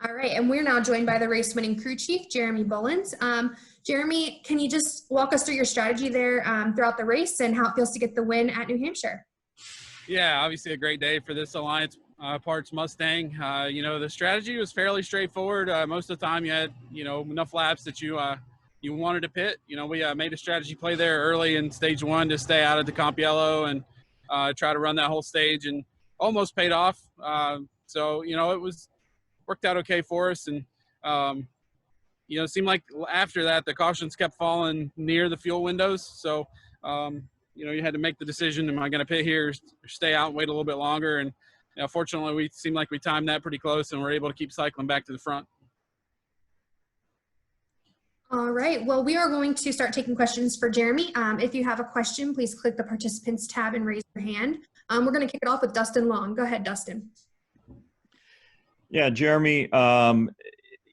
All right, and we're now joined by the race-winning crew chief, Jeremy Bullins. Jeremy, can you just walk us through your strategy there throughout the race and how it feels to get the win at New Hampshire? Yeah, obviously a great day for this Alliance Parts Mustang. The strategy was fairly straightforward. Most of the time you had, enough laps that you wanted to pit. We made a strategy play there early in stage one to stay out of the Comp Yellow and try to run that whole stage, and almost paid off. It was worked out okay for us. And, it seemed like after that, the cautions kept falling near the fuel windows. So, you had to make the decision, am I going to pit here or stay out and wait a little bit longer? And fortunately, we seemed like we timed that pretty close and were able to keep cycling back to the front. All right, well, we are going to start taking questions for Jeremy. If you have a question, please click the participants tab and raise your hand. We're going to kick it off with Dustin Long. Go ahead, Dustin. Yeah, Jeremy,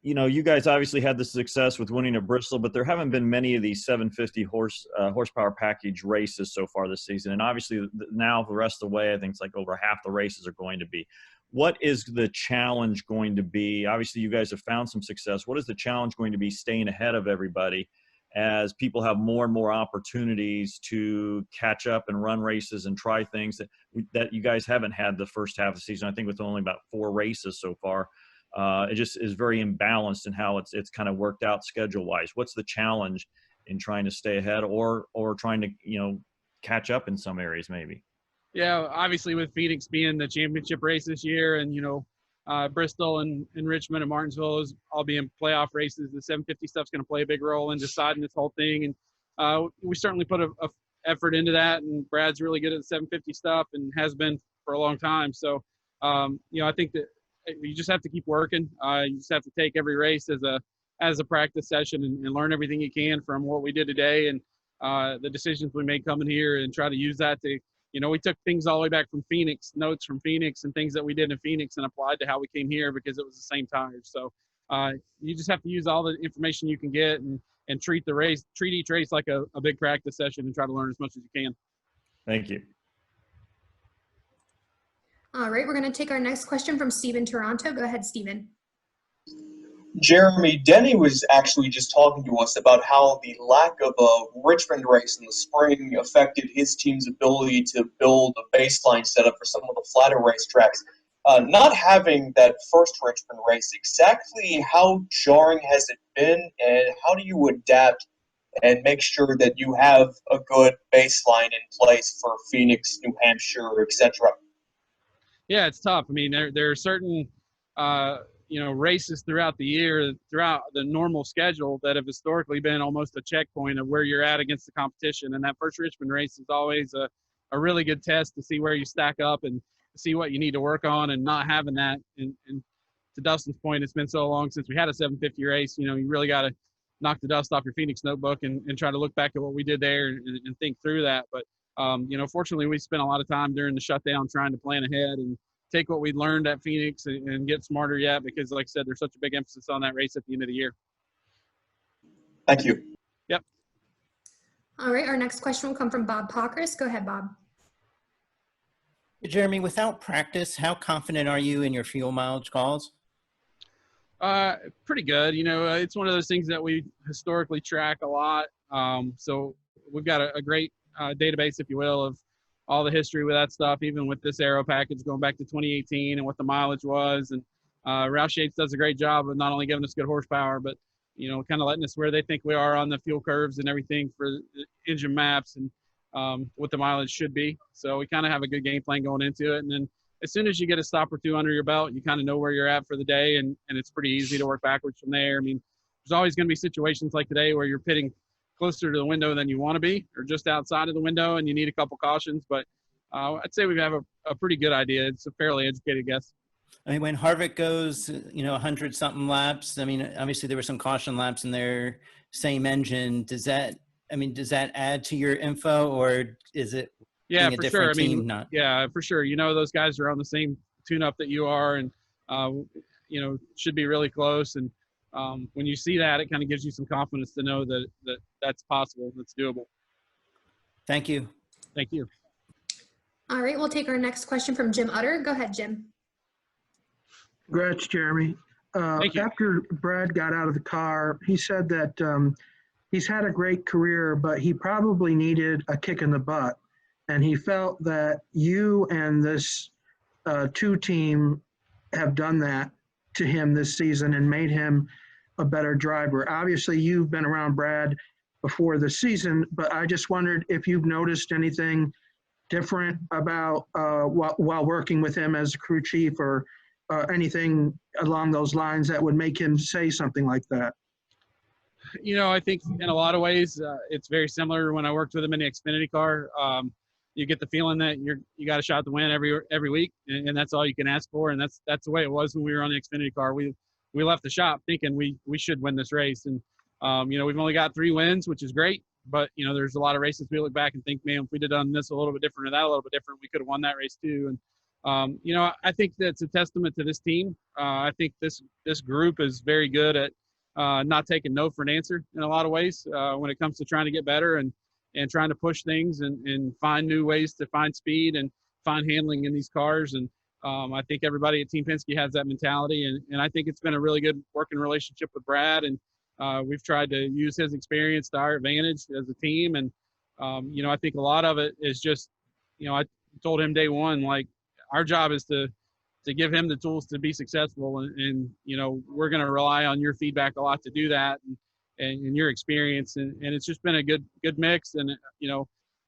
you guys obviously had the success with winning at Bristol, but there haven't been many of these 750 horsepower package races so far this season. And obviously now the rest of the way, I think it's like over half the races are going to be. What is the challenge going to be? Obviously you guys have found some success. What is the challenge going to be staying ahead of everybody as people have more and more opportunities to catch up and run races and try things that you guys haven't had the first half of the season? I think with only about 4 races so far. It just is very imbalanced in how it's kind of worked out schedule wise. What's the challenge in trying to stay ahead or trying to, catch up in some areas maybe? Yeah, obviously with Phoenix being the championship race this year and, Bristol and Richmond and Martinsville is all being playoff races, the 750 stuff's going to play a big role in deciding this whole thing. And we certainly put a effort into that. And Brad's really good at the 750 stuff and has been for a long time. So, I think that you just have to keep working. You just have to take every race as a practice session and learn everything you can from what we did today and the decisions we made coming here, and try to use that to, we took things all the way back from Phoenix, notes from Phoenix and things that we did in Phoenix and applied to how we came here because it was the same tires. So you just have to use all the information you can get and treat each race like a big practice session and try to learn as much as you can. Thank you. All right, we're going to take our next question from Steven Toronto. Go ahead, Steven. Jeremy, Denny was actually just talking to us about how the lack of a Richmond race in the spring affected his team's ability to build a baseline setup for some of the flatter racetracks. Not having that first Richmond race, exactly how jarring has it been, and how do you adapt and make sure that you have a good baseline in place for Phoenix, New Hampshire, etc.? Yeah, it's tough. I mean, there are certain, races throughout the year, throughout the normal schedule that have historically been almost a checkpoint of where you're at against the competition. And that first Richmond race is always a really good test to see where you stack up and see what you need to work on, and not having that. And to Dustin's point, it's been so long since we had a 750 race. You really got to knock the dust off your Phoenix notebook and try to look back at what we did there and think through that. But fortunately, we spent a lot of time during the shutdown trying to plan ahead and take what we learned at Phoenix and get smarter yet, because like I said, there's such a big emphasis on that race at the end of the year. Thank you. Yep. All right, our next question will come from Bob Pockris. Go ahead, Bob. Jeremy, without practice, how confident are you in your fuel mileage calls? Pretty good. It's one of those things that we historically track a lot. So we've got a great database, if you will, of all the history with that stuff, even with this aero package going back to 2018 and what the mileage was. And Roush Yates does a great job of not only giving us good horsepower, but, kind of letting us where they think we are on the fuel curves and everything for the engine maps and what the mileage should be. So we kind of have a good game plan going into it. And then as soon as you get a stop or two under your belt, you kind of know where you're at for the day, and it's pretty easy to work backwards from there. I mean, there's always going to be situations like today where you're pitting closer to the window than you want to be, or just outside of the window, and you need a couple cautions. But I'd say we have a pretty good idea. It's a fairly educated guess. I mean, when Harvick goes, 100-something laps, I mean, obviously there were some caution laps in their same engine. Does that add to your info, or is it yeah, a for different sure. team? Yeah, for sure. Those guys are on the same tune-up that you are, and, should be really close. And when you see that, it kind of gives you some confidence to know that's possible, that's doable. Thank you. Thank you. All right, we'll take our next question from Jim Utter. Go ahead, Jim. Congrats, Jeremy. Thank you. After Brad got out of the car, he said that he's had a great career, but he probably needed a kick in the butt. And he felt that you and this two team have done that to him this season and made him a better driver. Obviously, you've been around Brad before the season, but I just wondered if you've noticed anything different about while working with him as crew chief, or anything along those lines that would make him say something like that. I think in a lot of ways it's very similar when I worked with him in the Xfinity car. You get the feeling that you got a shot to win every week, and that's all you can ask for. And that's the way it was when we were on the Xfinity car. We left the shop thinking we should win this race, and we've only got 3 wins, which is great. But there's a lot of races we look back and think, man, if we'd have done this a little bit different or that a little bit different, we could have won that race too. And I think that's a testament to this team. I think this group is very good at not taking no for an answer in a lot of ways when it comes to trying to get better and trying to push things and find new ways to find speed and find handling in these cars. And I think everybody at Team Penske has that mentality. And I think it's been a really good working relationship with Brad. And we've tried to use his experience to our advantage as a team. And, I think a lot of it is just, I told him day one, like, our job is to give him the tools to be successful. And we're going to rely on your feedback a lot to do that and your experience. And it's just been a good mix. And,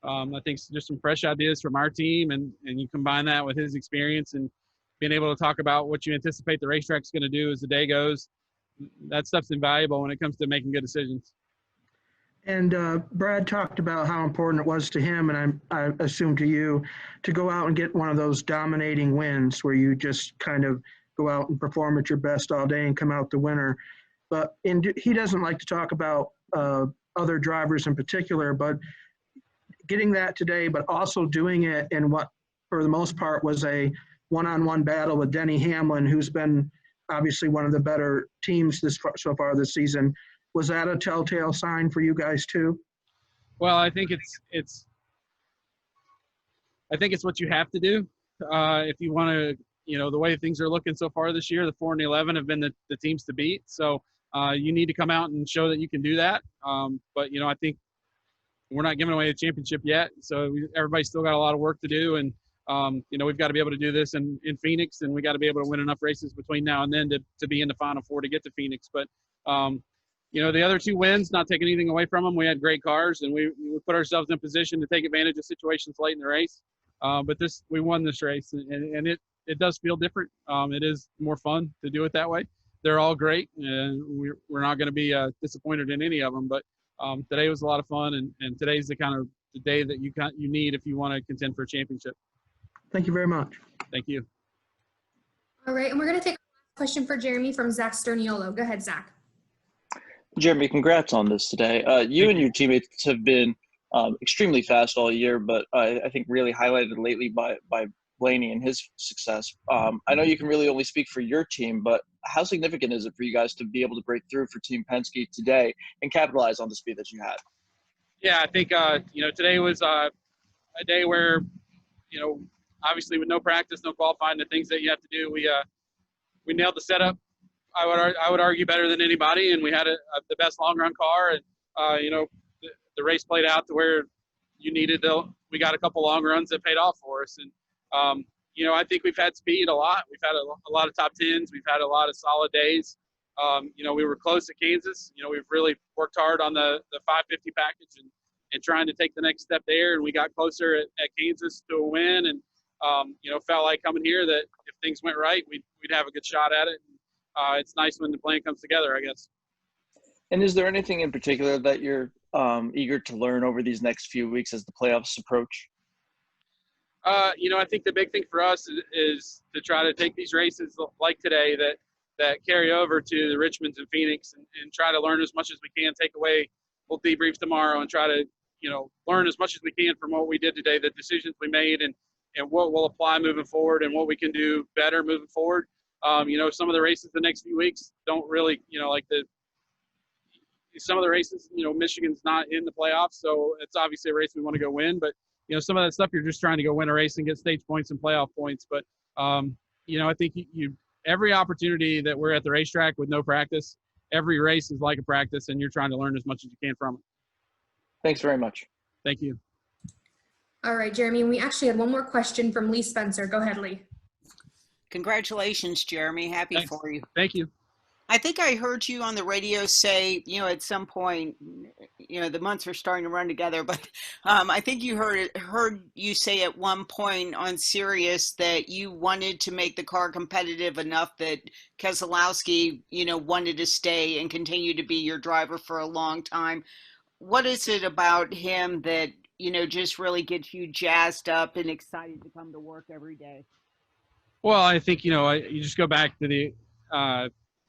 I think just some fresh ideas from our team, and you combine that with his experience and being able to talk about what you anticipate the racetrack's going to do as the day goes. That stuff's invaluable when it comes to making good decisions. And Brad talked about how important it was to him, and I assume to you, to go out and get one of those dominating wins where you just kind of go out and perform at your best all day and come out the winner. But he doesn't like to talk about other drivers in particular, but getting that today, but also doing it in what, for the most part, was a one-on-one battle with Denny Hamlin, who's been obviously one of the better teams so far this season. Was that a telltale sign for you guys too? Well, I think it's what you have to do if you want to. The way things are looking so far this year, the 4 and the 11 have been the teams to beat. So you need to come out and show that you can do that. But I think we're not giving away the championship yet. So everybody's still got a lot of work to do, and we've got to be able to do this in Phoenix, and we got to be able to win enough races between now and then to be in the Final Four to get to Phoenix. But the other 2 wins, not taking anything away from them. We had great cars, and we put ourselves in position to take advantage of situations late in the race. But we won this race, and it does feel different. It is more fun to do it that way. They're all great, and we're not going to be disappointed in any of them. But today was a lot of fun, and today's the kind of the day that you need if you want to contend for a championship. Thank you very much. Thank you. All right, and we're going to take a question for Jeremy from Zach Sterniolo. Go ahead, Zach. Jeremy, congrats on this today. You and your teammates have been extremely fast all year, but I think really highlighted lately by Blaney and his success. I know you can really only speak for your team, but how significant is it for you guys to be able to break through for Team Penske today and capitalize on the speed that you had? Yeah, I think today was a day where obviously with no practice, no qualifying, the things that you have to do, we nailed the setup. I would argue better than anybody, and we had the best long run car, and the race played out to where you needed we got a couple long runs that paid off for us, and I think we've had speed a lot. We've had a lot of top 10s. We've had a lot of solid days. We were close to Kansas. We've really worked hard on the 550 package and trying to take the next step there, and we got closer at Kansas to a win, and felt like coming here that if things went right, we'd have a good shot at it. It's nice when the plan comes together, I guess. And is there anything in particular that you're eager to learn over these next few weeks as the playoffs approach? I think the big thing for us is to try to take these races like today that carry over to the Richmonds and Phoenix and try to learn as much as we can, take away, we'll debrief tomorrow and try to, learn as much as we can from what we did today, the decisions we made and what we'll apply moving forward and what we can do better moving forward. Some of the races the next few weeks don't really, some of the races, Michigan's not in the playoffs, so it's obviously a race we want to go win. But, some of that stuff you're just trying to go win a race and get stage points and playoff points. But, I think you every opportunity that we're at the racetrack with no practice, every race is like a practice, and you're trying to learn as much as you can from it. Thanks very much. Thank you. All right, Jeremy, and we actually had one more question from Lee Spencer. Go ahead, Lee. Congratulations, Jeremy. Happy Thanks. for you. Thank you. I think I heard you on the radio say, at some point, the months are starting to run together, but I think you heard you say at one point on Sirius that you wanted to make the car competitive enough that Keselowski, wanted to stay and continue to be your driver for a long time. What is it about him that, just really gets you jazzed up and excited to come to work every day? Well, I think, you just go back to the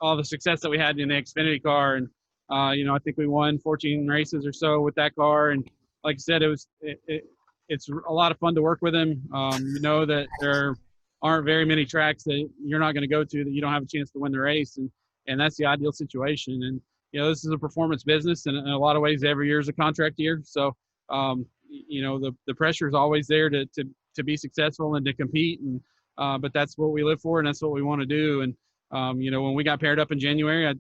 all the success that we had in the Xfinity car. And, I think we won 14 races or so with that car. And like I said, it's a lot of fun to work with him. That there aren't very many tracks that you're not going to go to that you don't have a chance to win the race. And that's the ideal situation. And, this is a performance business, and in a lot of ways, every year is a contract year. So, the pressure is always there to be successful and to compete. And, but that's what we live for, and that's what we want to do. And, when we got paired up in January, I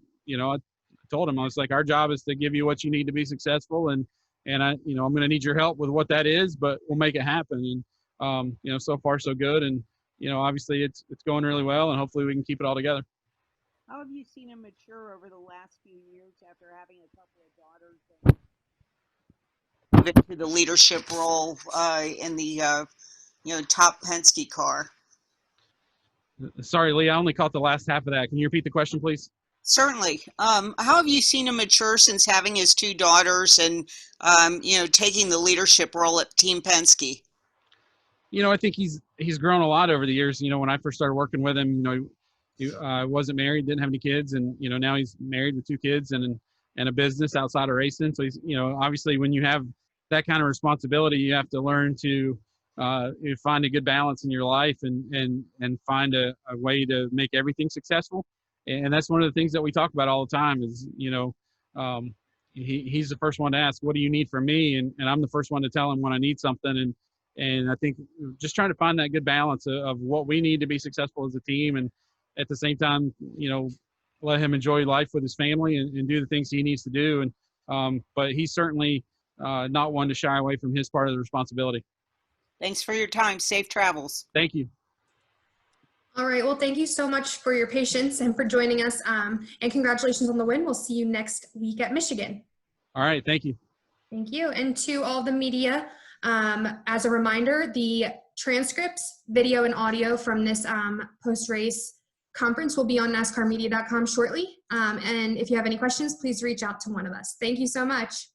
told him, I was like, our job is to give you what you need to be successful. And I, I'm going to need your help with what that is, but we'll make it happen. And, so far so good. And, obviously it's going really well, and hopefully we can keep it all together. How have you seen him mature over the last few years after having a couple of daughters and move into the leadership role in the, top Penske car? Sorry, Lee, I only caught the last half of that. Can you repeat the question, please? Certainly. How have you seen him mature since having his two daughters and, taking the leadership role at Team Penske? I think he's grown a lot over the years. When I first started working with him, he wasn't married, didn't have any kids, and now he's married with two kids and a business outside of racing. So he's obviously when you have that kind of responsibility, you have to learn to find a good balance in your life and find a way to make everything successful. And that's one of the things that we talk about all the time is he's the first one to ask, what do you need from me? And I'm the first one to tell him when I need something. And I think just trying to find that good balance of what we need to be successful as a team, and at the same time, let him enjoy life with his family and do the things he needs to do. And but he's certainly not one to shy away from his part of the responsibility. Thanks for your time. Safe travels. Thank you. All right. Well, thank you so much for your patience and for joining us. And congratulations on the win. We'll see you next week at Michigan. All right. Thank you. Thank you. And to all the media, as a reminder, the transcripts, video and audio from this post-race conference will be on NASCARmedia.com shortly. And if you have any questions, please reach out to one of us. Thank you so much.